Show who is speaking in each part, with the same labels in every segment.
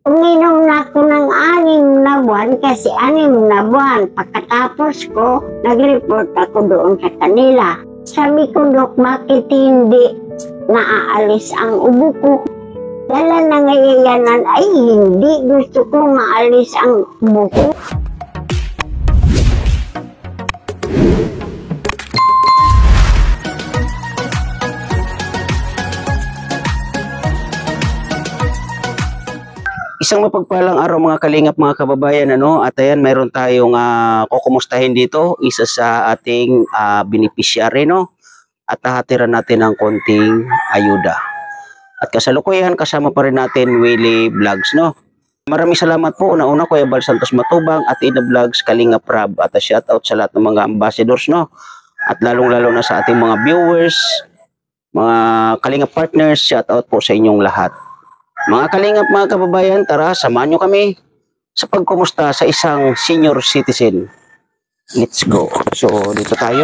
Speaker 1: Uminom na ako ng 6 na buwan kasi 6 na buwan. Pagkatapos ko, nag-report ako doon sa kanila. Sabi ko, Dok, bakit hindi naaalis ang ubo ko? Dala nangayayanan ay hindi gusto ko maalis ang ubo ko.
Speaker 2: Isang mapagpalang araw mga kalingap, mga kababayan, at ayan, mayroon tayong kukumustahin dito, isa sa ating beneficiary, at hahatiran natin ng konting ayuda. At kasalukuyan, kasama pa rin natin Willie Vlogs, Maraming salamat po, una-una Kuya Bal Santos Matubang at Ina Vlogs, Kalingap Rab, at shoutout sa lahat ng mga ambassadors, at lalong-lalo na sa ating mga viewers, mga Kalingap partners, shoutout po sa inyong lahat. Mga kalingap, mga kababayan, tara, samahan nyo kami sa pagkumusta sa isang senior citizen. Let's go. So, dito tayo.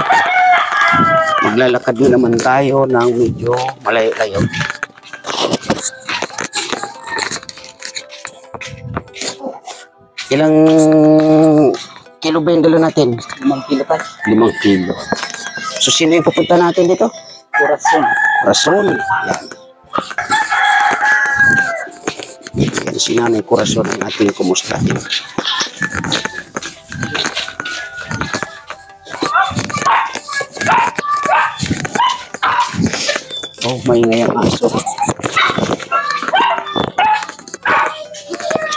Speaker 2: Maglalakad na naman tayo ng medyo malayo-layo. Ilang kilo ba yung dala natin?
Speaker 3: 5 kilo pa.
Speaker 2: 5 kilo. So, sino yung pupunta natin dito?
Speaker 3: Corazon.
Speaker 2: Corazon. Yan. Yan si Nanay Corazon ang ating kumustahin. Oh, maingay ang aso.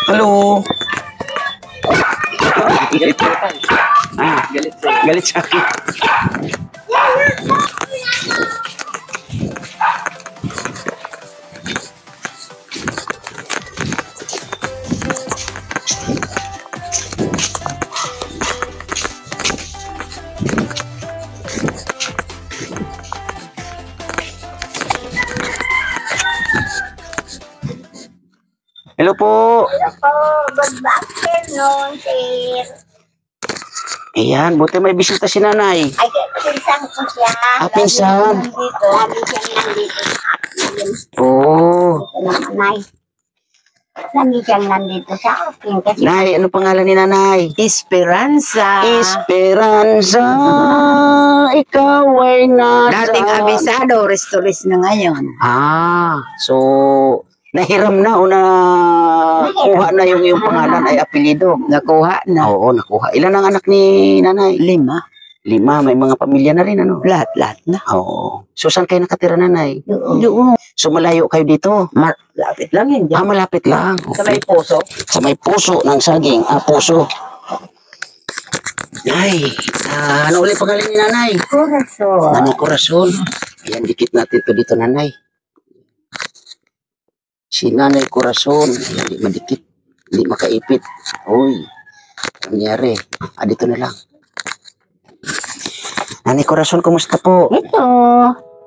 Speaker 2: Hello. Galit sa akin. Hello po.
Speaker 1: Hello po, good afternoon, sir.
Speaker 2: Ayan, buti may bisita si Nanay.
Speaker 1: Ay, pinsan ko siya.
Speaker 2: Pinsan.
Speaker 1: Lagi siyang nandito sa akin.
Speaker 2: Oh.
Speaker 1: Nanay. Lagi siyang nandito sa akin. Kasi
Speaker 2: Nay, ano pangalan ni Nanay?
Speaker 3: Esperanza.
Speaker 2: Esperanza, ikaw ay nasa...
Speaker 3: Dating abisado, restores na ngayon.
Speaker 2: So, nahiram na o na kuha na yung iyong pangalan ay apelido?
Speaker 3: Nakuha na.
Speaker 2: Oo, nakuha. Ilan ang anak ni Nanay?
Speaker 3: 5.
Speaker 2: 5, may mga pamilya na rin,
Speaker 3: Lahat na.
Speaker 2: Oo. So, saan kayo nakatira, Nanay?
Speaker 3: Doon.
Speaker 2: So, malayo kayo dito?
Speaker 3: Malapit lang yun.
Speaker 2: Malapit lang.
Speaker 3: Sa may puso.
Speaker 2: Sa may puso ng saging. Puso. Nay, ano ulit pangalan ni Nanay?
Speaker 1: Corazon.
Speaker 2: Nanay Corazon. Ayan, dikit natin to dito, Nanay. Si Nanay Corazon. Ayan, di madikit. Hindi makaipit. Uy, nangyari. Dito na lang. Nanay Corazon, kumusta po?
Speaker 1: Ito,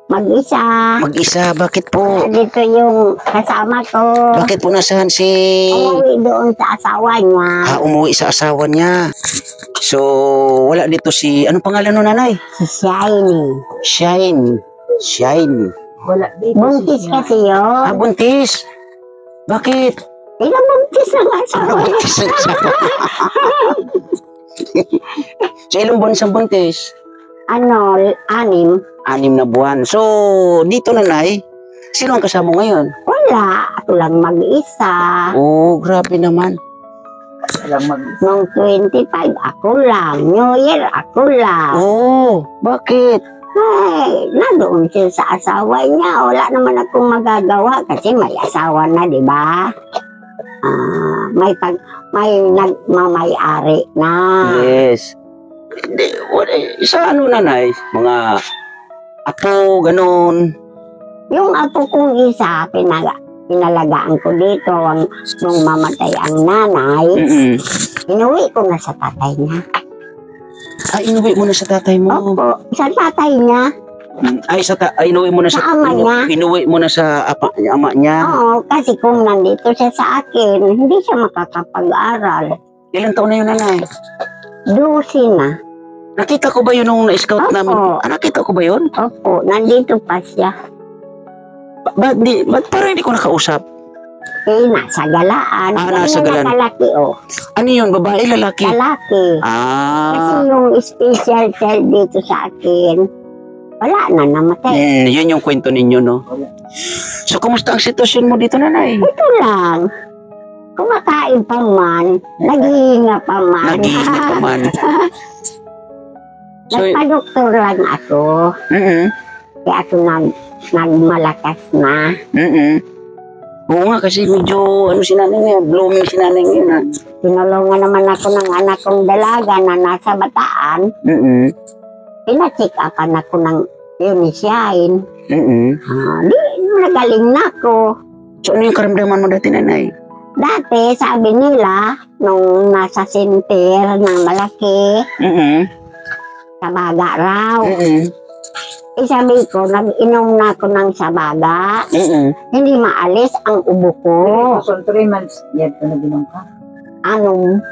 Speaker 1: mag-isa.
Speaker 2: Mag-isa, bakit po?
Speaker 1: Dito yung kasama ko.
Speaker 2: Bakit po nasaan si...
Speaker 1: Umuwi doon sa asawa niya.
Speaker 2: Umuwi sa asawa niya. So, wala dito si... Anong pangalan no, Nanay?
Speaker 1: Si Shiny.
Speaker 2: Shine.
Speaker 3: Wala dito.
Speaker 1: Buntis kasi yun.
Speaker 2: Buntis. Bakit?
Speaker 1: Ilang buntis na nga asawa niya.
Speaker 2: Buntis ang asawa. So, ilang buwan sa buntis?
Speaker 1: 6.
Speaker 2: 6 na buwan. So, dito, Nanay, sino ang kasama ngayon?
Speaker 1: Wala. Ako lang mag-isa.
Speaker 2: Oh, grabe naman.
Speaker 1: Noong 25, ako lang. New Year, ako lang.
Speaker 2: Oh, bakit?
Speaker 1: Ay, nandoon siya sa asawa niya. Wala naman akong magagawa kasi may asawa na, di ba? May nagmamay-ari na.
Speaker 2: Yes. Hindi, isa Nanay? Mga apo, ganun.
Speaker 1: Yung apo kong isa, pinalagaan ko dito. Nung mamatay ang nanay, inuwi ko na sa tatay niya.
Speaker 2: Inuwi mo na sa tatay mo?
Speaker 1: Opo, sa tatay niya.
Speaker 2: Inuwi mo na sa
Speaker 1: ama niya.
Speaker 2: Inuwi mo na sa ama niya?
Speaker 1: Oo, kasi kung nandito siya sa akin, hindi siya makakapag-aral.
Speaker 2: Ilang taon na yun, Nanay?
Speaker 1: 12 na.
Speaker 2: Nakita ko ba yun nung na-scout
Speaker 1: Opo.
Speaker 2: namin? Nakita ko ba yun?
Speaker 1: Opo, nandito pa siya.
Speaker 2: Ba't parang hindi ko nakausap?
Speaker 1: Eh, nasa galaan.
Speaker 2: Ah, nasa
Speaker 1: Ganyan
Speaker 2: galaan.
Speaker 1: na kalaki, oh.
Speaker 2: Ano yun? Babae, lalaki?
Speaker 1: Lalaki. Kasi
Speaker 2: Ah.
Speaker 1: yung special child dito sa akin, wala na, namatay.
Speaker 2: Yun yung kwento ninyo, no? So, kumusta ang sitwasyon mo dito, nanay?
Speaker 1: Ito lang. Kumakain pa man, naghihinga pa man.
Speaker 2: Nag-iingat pa man. So,
Speaker 1: Nagpa-doktor lang ako. Kaya ako nagmalakas na.
Speaker 2: Oo nga, kasi medyo, ano si nanay ngayon, blooming si nanay ngayon, ha?
Speaker 1: Tinulungan naman ako ng anak kong dalaga na nasa Bataan. Pina-check upan ako ng Unisyain. Di, nagaling na ako.
Speaker 2: So, ano yung karamdaman mo dati, nanay?
Speaker 1: Dati, sabi nila, nung nasa center ng malaki, sabaga raw. Sabi ko, nag-inom na ako ng sabaga. Hindi maalis ang ubo ko.
Speaker 3: So, 3 months, yan pa naginom ka?
Speaker 1: Anong?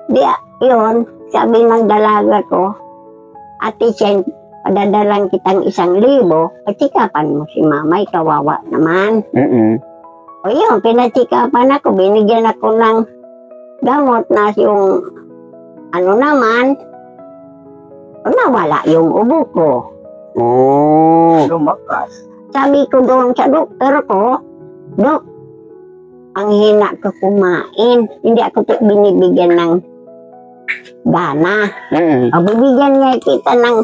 Speaker 1: Di, yun, sabi ng dalaga ko, Ate Shen, padadalang kitang 1,000, patsikapan mo si mamay, kawawa naman. O yun, pinatsikapan ako, binigyan ako ng gamot na yung, ano naman, nawala yung ubo ko.
Speaker 2: Oh.
Speaker 3: Lumakas.
Speaker 1: Sabi ko doon sa doktor ko, Dok, ang hina ko kumain. Hindi ako binibigyan ng gana. O bibigyan nga kita ng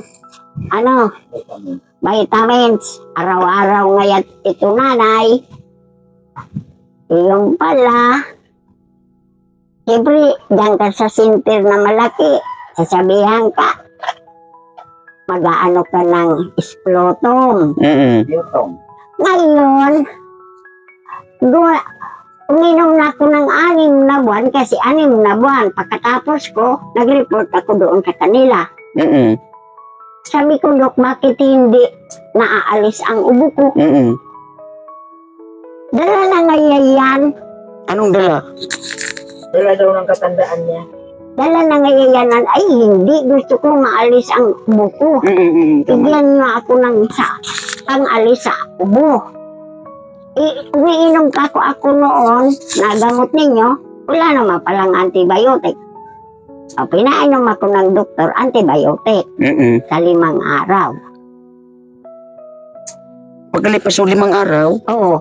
Speaker 1: ano, vitamins. Araw-araw ngayon ito, nanay. Yung pala, siyempre, diyan ka sa center na malaki, sasabihan ka, mag-aano ka ng splotom.
Speaker 3: Yutong.
Speaker 1: Ngayon, uminom na ako ng 6 na buwan kasi 6 na buwan. Pagkatapos ko, nag-report ako doon sa kanila. Sabi ko, Dok, bakit hindi naaalis ang ubo ko? Dala na ngayon yan.
Speaker 2: Anong dala?
Speaker 3: Dala daw ng katandaan niya.
Speaker 1: Dala na ngayon yan. Ay, hindi. Gusto ko maalis ang ubo ko. Bigyan nga ako ng pang-alis sa ubo. Umiinom ka ako noon na gamot ninyo. Wala naman palang antibiotic. O, pinainom ako ng doktor antibiotic sa 5 araw.
Speaker 2: Pagkalipas ng 5 araw?
Speaker 1: Oo.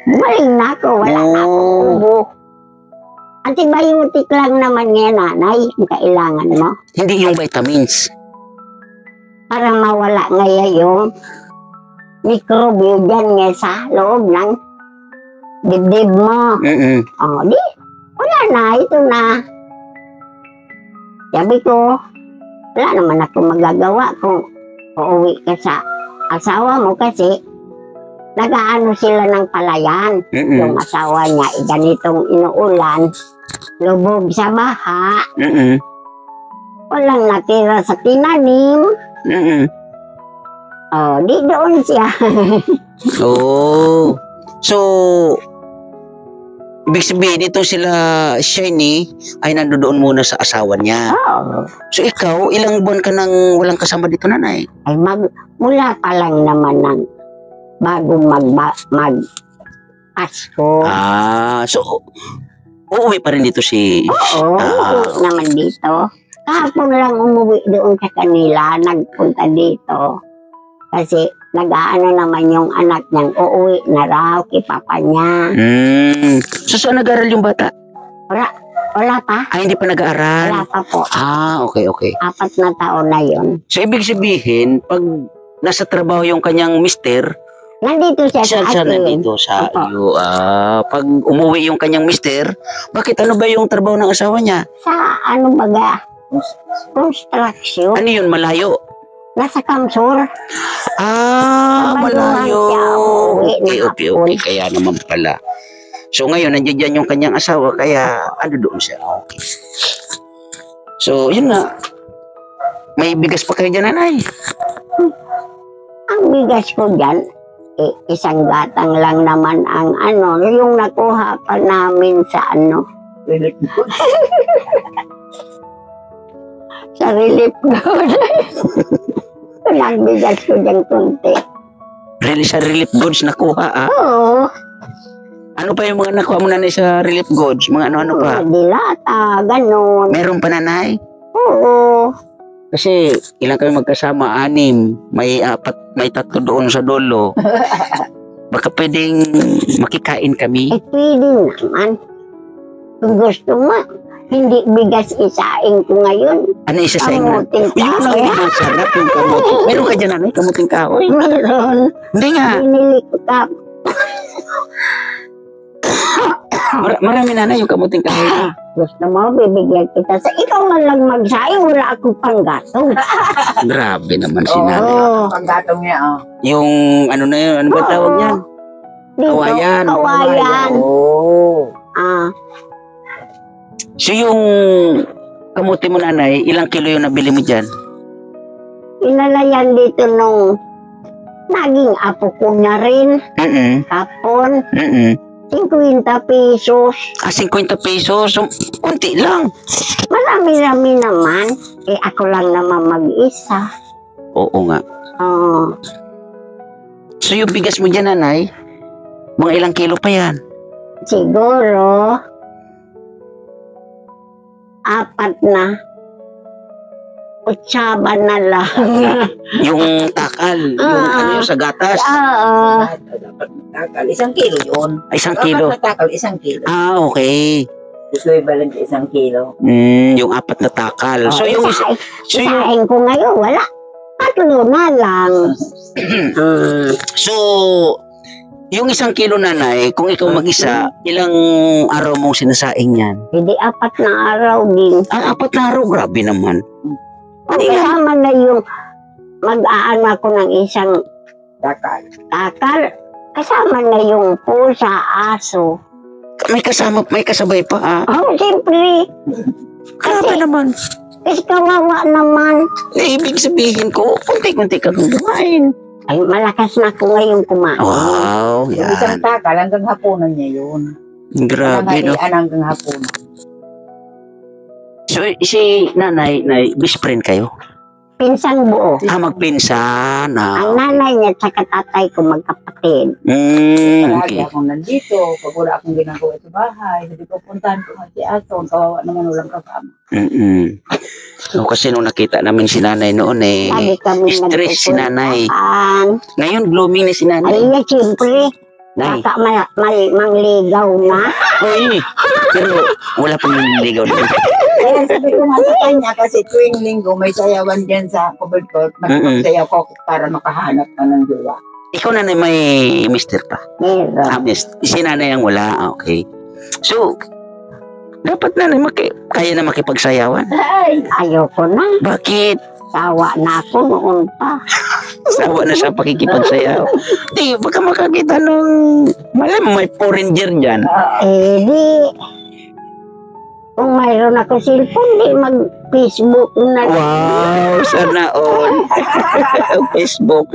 Speaker 1: Bumalik na ako. Wala na akong ubo. Antibiotic lang naman nga, nanay, ang kailangan mo.
Speaker 2: Hindi yung vitamins.
Speaker 1: Para mawala ngayon yung mikrobyo dyan nga sa loob ng dibdib mo. O, di, wala na, ito na. Sabi ko, wala naman ako magagawa kung uuwi ka sa asawa mo kasi nag-aano sila ng palayan. Yung asawa niya, ganitong inuulan, lubog sa baha, walang natira sa tinanim. Oh, di doon siya.
Speaker 2: Oh. So, ibig sabihin, ito sila Shiny ay nandoon muna sa asawa niya.
Speaker 1: Oh.
Speaker 2: So, ikaw, ilang buwan ka nang walang kasama dito, nanay?
Speaker 1: Ay, mula pa lang naman ng bago mag-Pasko.
Speaker 2: So, uuwi pa rin dito si...
Speaker 1: Oo, uuwi naman dito. Kahapon lang umuwi doon sa kanila, nagpunta dito. Kasi nag-aano naman yung anak niyang uuwi na raw kay papa niya.
Speaker 2: So, saan nag-aaral yung bata?
Speaker 1: Wala pa.
Speaker 2: Hindi pa nag-aaral?
Speaker 1: Wala pa po.
Speaker 2: Okay.
Speaker 1: 4 na taon na yun.
Speaker 2: So, ibig sabihin, pag nasa trabaho yung kanyang mister,
Speaker 1: Nandito siya sa
Speaker 2: siya
Speaker 1: atin.
Speaker 2: nandito sa
Speaker 1: Opo.
Speaker 2: iyo. Pag umuwi yung kanyang mister, bakit ano ba yung trabaho ng asawa niya?
Speaker 1: Sa ano baga? Construction.
Speaker 2: Ano yun, malayo?
Speaker 1: Nasa Kamsur.
Speaker 2: Malayo.
Speaker 1: Uwi
Speaker 2: Okay. Kaya naman pala. So ngayon, nandiyan dyan yung kanyang asawa, kaya ano doon siya. Okay. So, yun na. May bigas pa kayo dyan, nanay?
Speaker 1: Ang bigas ko dyan, isang gatang lang naman ang ano, yung nakuha pa namin sa ano,
Speaker 3: Relief good.
Speaker 1: sa relief good. Ang bigas ko dyan kunti.
Speaker 2: Really, sa relief goods nakuha,
Speaker 1: Oo.
Speaker 2: Ano pa yung mga nakuha mo nanay sa relief goods? Mga ano-ano pa?
Speaker 1: Dilata, ganun.
Speaker 2: Meron pa nanay?
Speaker 1: Oo.
Speaker 2: Kasi ilang kami magkasama, 6. May 4, may 3 doon sa dulo. Baka pwedeng makikain kami.
Speaker 1: Pwede naman. Kung gusto mo, hindi bigas isaing ko ngayon.
Speaker 2: Ano isa sa inyo?
Speaker 1: Kamuting
Speaker 2: Yun ang
Speaker 1: kahoy.
Speaker 2: masarap yung kamuti. Meron ka dyan nanay, kamuting kahoy?
Speaker 1: Meron.
Speaker 2: Hindi nga.
Speaker 1: Binili ko
Speaker 2: Marami nanay yung kamuting kahoy na.
Speaker 1: Gusto mo, bibigyan kita. Sa ikaw man lang magsaing, wala akong panggatong.
Speaker 2: Grabe naman si nanay.
Speaker 1: Oo.
Speaker 3: Paggatong niya, oh.
Speaker 2: Yung ano na yun, ano ba
Speaker 1: Oo.
Speaker 2: tawag niyan?
Speaker 1: Dito,
Speaker 2: Kawayan.
Speaker 1: Kawayan.
Speaker 3: Oo.
Speaker 2: So yung kamuti mo nanay, ilang kilo yung nabili mo dyan?
Speaker 1: Inalayan dito nung naging apo ko na rin. Kapon, 50 pesos.
Speaker 2: 50 pesos. So, kunti lang.
Speaker 1: Marami-rami naman. Ako lang naman mag-isa.
Speaker 2: Oo nga.
Speaker 1: Oo.
Speaker 2: So yung bigas mo dyan nanay, mga ilang kilo pa yan?
Speaker 1: Siguro, 4 na. 8 na lang.
Speaker 2: Yung takal, yung ano yung sa gatas.
Speaker 1: Oo.
Speaker 3: Dapat matakal. 1 kilo yun.
Speaker 2: Ay, 1 kilo.
Speaker 3: Dapat matakal, 1 kilo.
Speaker 2: Okay.
Speaker 3: Equivalent sa 1 kilo.
Speaker 2: Yung 4 na takal. So yung isa, so yung
Speaker 1: Isahin ko ngayon, wala. 3 na lang.
Speaker 2: so yung 1 kilo nanay, kung ikaw mag-isa, ilang araw mong sinasaing yan?
Speaker 1: Hindi 4 na araw din.
Speaker 2: 4 na araw, grabe naman.
Speaker 1: Kasama na yung mag-aano ako ng isang
Speaker 3: Takal.
Speaker 1: takal. Kasama na yung pusa, aso.
Speaker 2: May kasabay pa ha?
Speaker 1: Oh, siyempre.
Speaker 2: Grabe naman.
Speaker 1: Kasi kawawa naman.
Speaker 2: Ibig sabihin ko, kunti-kunti ka kung kumain.
Speaker 1: Ay, malakas na ako ngayon kumain.
Speaker 2: Wow,
Speaker 3: Yung isang
Speaker 2: yan.
Speaker 3: takal, hanggang hapunan niya yun.
Speaker 2: Grabe, no?
Speaker 3: Hanggang hapunan.
Speaker 2: So, si nanay, best friend kayo?
Speaker 1: Pinsang buo.
Speaker 2: Magpinsan.
Speaker 1: Ang nanay niya at saka tatay ko magkapatid.
Speaker 3: Palagi
Speaker 2: Okay.
Speaker 3: akong nandito. Pag wala akong ginagawa sa bahay, hindi ko puntahan ko nga si Ason. Kawawa naman walang kasama.
Speaker 2: So, kasi nung nakita namin si nanay noon
Speaker 1: Lagi kami
Speaker 2: stress si nanay.
Speaker 1: nagpupuntahan.
Speaker 2: Ngayon, blooming na si
Speaker 1: Ay,
Speaker 2: nanay.
Speaker 1: niya siyempre.
Speaker 2: Nay.
Speaker 1: Baka mangligaw na.
Speaker 2: Uy, pero wala pang niligaw doon.
Speaker 3: Kaya sabi ko nga sa kanya, kasi tuwing linggo may sayawan dyan sa covered court. Magsayaw ko para makahanap ka ng jowa.
Speaker 2: Ikaw nanay may mister pa.
Speaker 1: Meron.
Speaker 2: Si nanay ang wala. Okay. So, dapat nanay kaya na makipagsayawan.
Speaker 3: Ay!
Speaker 1: Ayoko na.
Speaker 2: Bakit?
Speaker 1: Sawa na ako noon pa.
Speaker 2: Sawa na sa pakikipagsayaw. Di, baka makakita ng, malam may foreigner dyan.
Speaker 1: Di, kung mayroon ako cellphone, di mag-Facebook na.
Speaker 2: Wow, sana all. Facebook.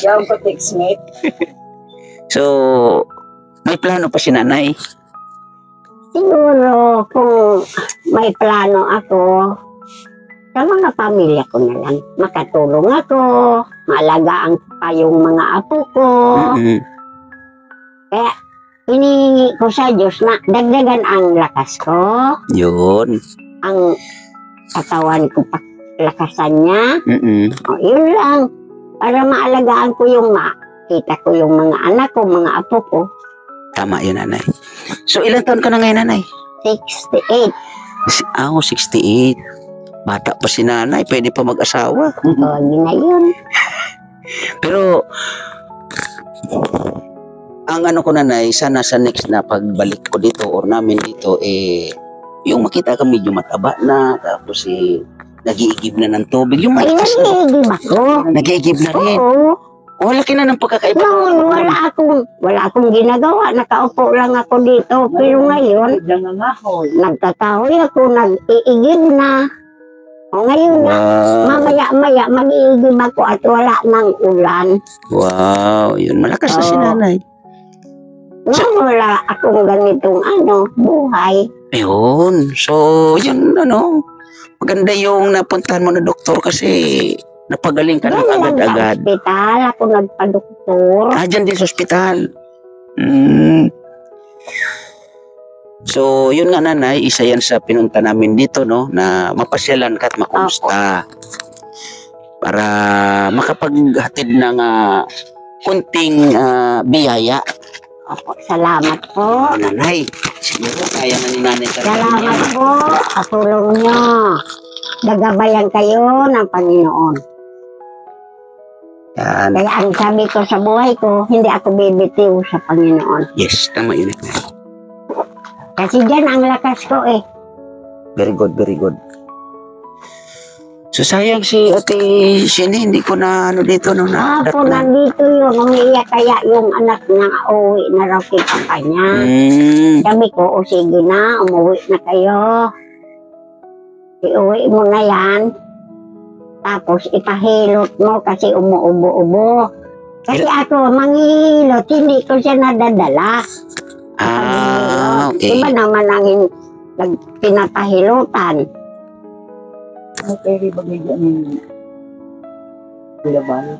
Speaker 3: Yung ko textmate.
Speaker 2: So, may plano pa si nanay.
Speaker 1: Siguro, kung may plano ako, sa mga pamilya ko na lang, makatulong ako, maalagaan ko pa yung mga apo ko. Kaya, hinihingi ko sa Diyos na dagdagan ang lakas ko,
Speaker 2: Yun.
Speaker 1: ang katawan ko pa lakasan niya. O, yun lang. Para maalagaan ko yung makita ko yung mga anak ko, mga apo ko.
Speaker 2: Tama yun, nanay. So, ilang taon ka na ngayon, nanay?
Speaker 1: 68.
Speaker 2: 68. Bata pa si nanay, pwede pa mag-asawa.
Speaker 1: O, yun na yun.
Speaker 2: Pero, ang ano ko nanay, sana sa next na pagbalik ko dito or namin dito, yung makita ka medyo mataba na, tapos nag-iigib na ng tubig. Yung
Speaker 1: Ay,
Speaker 2: malakas na.
Speaker 1: nag-iigib ako.
Speaker 2: Nag-iigib na rin.
Speaker 1: Oo.
Speaker 2: Laki na ng pagkakaiba.
Speaker 1: Noon, wala akong ginagawa. Nakaupo lang ako dito. Pero ngayon,
Speaker 3: Nangangahoy.
Speaker 1: nagkakahoy ako, nag-iigib na. O ngayon na, mamaya-maya, mag-iigib ako at wala ng ulan.
Speaker 2: Wow, yun. Malakas na si
Speaker 1: Oo.
Speaker 2: nanay.
Speaker 1: Noon, wala akong ganitong buhay.
Speaker 2: Ayun. So, yun, maganda yung napuntahan mo na doktor kasi napagaling ka ng
Speaker 1: Doon lang sa
Speaker 2: agad-agad.
Speaker 1: ospital, ako nagpa-doktor.
Speaker 2: Dyan din sa ospital. Mm. So, yun nga nanay, isa yan sa pinunta namin dito, no, na mapasyalan ka at makumusta. Para makapaghatid ng kunting biyaya.
Speaker 1: Opo, salamat po.
Speaker 2: Nanay, siguro kaya na ni nanay.
Speaker 1: Salamat po sa tulong nyo. Gagabayan kayo ng Panginoon.
Speaker 2: Yan.
Speaker 1: Kaya ang sabi ko sa buhay ko, hindi ako bibitiw sa Panginoon.
Speaker 2: Yes, tama yun.
Speaker 1: Kasi dyan ang lakas ko eh.
Speaker 2: Very good, very good. So sayang si Ate Shini, hindi ko na ano dito no na.
Speaker 1: Ako nandito yun, umiiyak kaya yung anak niya uwi na raw kita kanya. Sabi ko, o sige na, umuwi na kayo. Iuwi mo na yan. Tapos ipahilot mo kasi umuubo-ubo. Kasi ako, manghihilot, hindi ko siya nadadala.
Speaker 2: Okay.
Speaker 1: Iba naman ang pinapahilutan.
Speaker 3: Ano pwede ba bigyan ni Kuya Bal?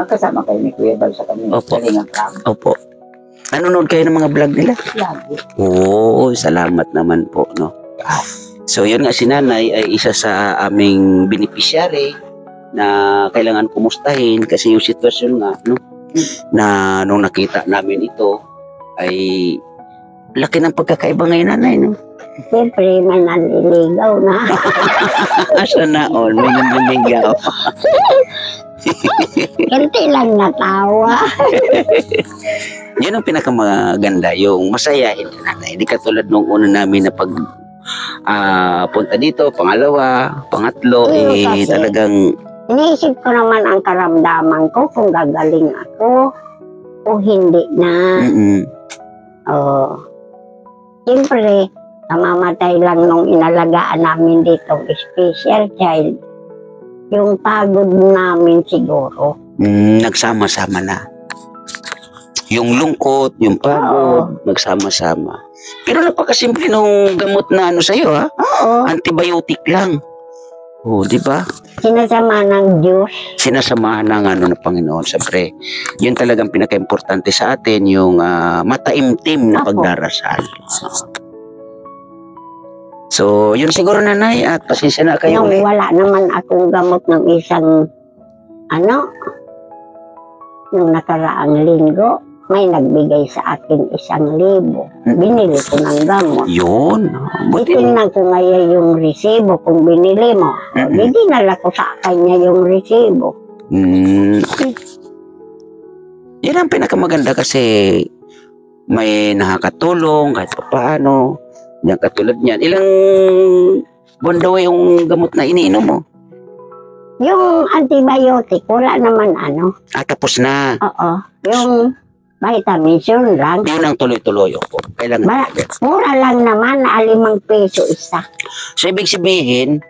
Speaker 3: Kasama kayo ni Kuya Bal sa kanyang
Speaker 2: Opo.
Speaker 3: Kalingap Ram.
Speaker 2: Opo. Nanonood kayo ng mga vlog nila?
Speaker 3: Lagi.
Speaker 2: Oo, salamat naman po, no. So yun nga, si nanay ay isa sa aming beneficiary na kailangan kumustahin kasi yung sitwasyon nga, no, na nung nakita namin ito ay laki ng pagkakaiba ngayon, nanay, no.
Speaker 1: Siyempre, may nanliligaw na.
Speaker 2: Asa na all, may nanliligaw.
Speaker 1: Kunti lang natawa.
Speaker 2: Yun ang pinakamaganda, yung masayahin ka nanay. Hindi katulad nung una namin na pag punta dito, pangalawa, pangatlo,
Speaker 1: Kasi
Speaker 2: talagang
Speaker 1: iniisip ko naman ang karamdaman ko kung gagaling ako o hindi na. Oh. Siyempre, namamatay lang nung inalagaan namin dito special child. Yung pagod namin siguro.
Speaker 2: nagsama-sama na. Yung lungkot, yung pagod, nagsama-sama. Pero napakasimple nung gamot na ano sa'yo, ha?
Speaker 1: Oo.
Speaker 2: Antibiotic lang. Oh, di ba?
Speaker 1: Sinasama ng Diyos.
Speaker 2: Sinasamahan ng ano ng Panginoon. Siyempre, yun talagang pinaka-importante sa atin, yung mataimtim na
Speaker 1: Apo.
Speaker 2: pagdarasal. So, yun siguro nanay at pasensya na kayo
Speaker 1: Nung
Speaker 2: ulit.
Speaker 1: wala naman akong gamot ng isang nung nakaraang linggo, may nagbigay sa akin 1,000. Binili ko ng gamot.
Speaker 2: Yun. Buti.
Speaker 1: Itingnan ko ngayon yung resibo kung binili mo. Di dinala ko sa kanya yung resibo.
Speaker 2: Yan ang pinakamaganda kasi may nakakatulong kahit pa paano. Yan katulad niyan. Ilang buwan daw yung gamot na iniinom mo?
Speaker 1: Yung antibiotic, wala naman
Speaker 2: Tapos na.
Speaker 1: Oo. Yung vitamins, yun lang.
Speaker 2: Yun ang tuloy-tuloy. Opo. Kailangan.
Speaker 1: Mura lang naman, na 5 piso isa.
Speaker 2: So, ibig sabihin,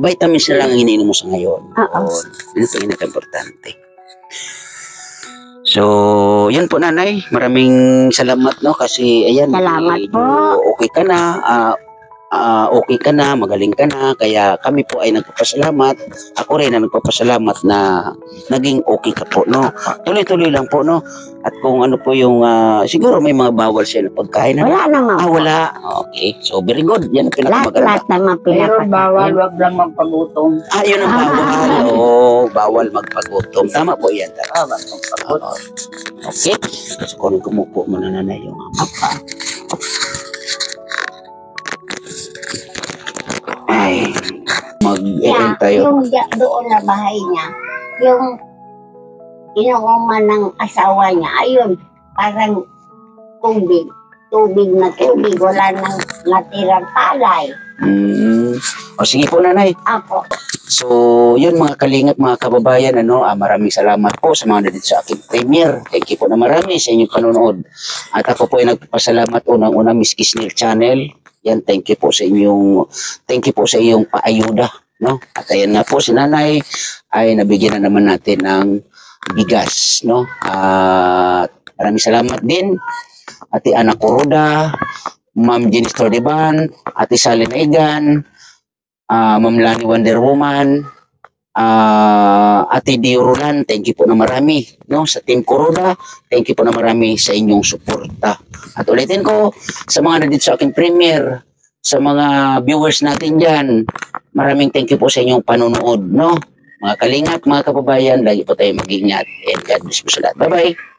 Speaker 2: vitamins na lang ang iniinom mo sa ngayon.
Speaker 1: Oo.
Speaker 2: Yun ang pinaka-importante. So, yun po nanay. Maraming salamat, no? Kasi, ayan.
Speaker 1: Salamat po.
Speaker 2: Okay ka na. Okay ka na, magaling ka na. Kaya kami po ay nagpapasalamat. Ako rin na nagpapasalamat na naging okay ka po, no? Tuloy-tuloy lang po, no? At kung ano po yung, siguro may mga bawal siya na pagkain.
Speaker 1: Wala naman po.
Speaker 2: Wala. Okay. So, very good. Yan ang pinakamaganda.
Speaker 1: Lahat naman
Speaker 3: Pero bawal,
Speaker 1: pinapakain.
Speaker 3: wag lang magpagutom.
Speaker 2: Yun ang bawal. Bawal magpagutom. Tama po yan.
Speaker 3: Wag magpagutom.
Speaker 2: Okay. So, kung kumupo mo na nanay yung ay, mag-end tayo.
Speaker 1: Yung doon na bahay niya, yung inuuman ng asawa niya, ayun, parang tubig. Tubig na tubig, wala nang natirang palay.
Speaker 2: O sige po nanay.
Speaker 1: Apo,
Speaker 2: So, yun mga kalingap, mga kababayan, maraming salamat po sa mga nandito sa aking premiere. Thank you po na marami sa inyong panonood. At ako po ay nagpapasalamat unang-una Miss Kisnil Channel. Yan, thank you po sa iyong paayuda, no? At ayan nga po si nanay ay nabigyan na naman natin ng bigas, no? At maraming salamat din Ate Ana Coroda, Ma'am Jenny Stordiban, Ate Sally Naigan, Ma'am Lani Wonder Woman, Ate Diorulan, thank you po na marami, no? Sa Team Corona, thank you po na marami sa inyong suporta. At ulitin ko, sa mga nandito sa aking premiere, sa mga viewers natin dyan, maraming thank you po sa inyong panonood, no? Mga kalingap, mga kababayan, lagi po tayo mag-ingat. And God bless po sa lahat. Bye-bye!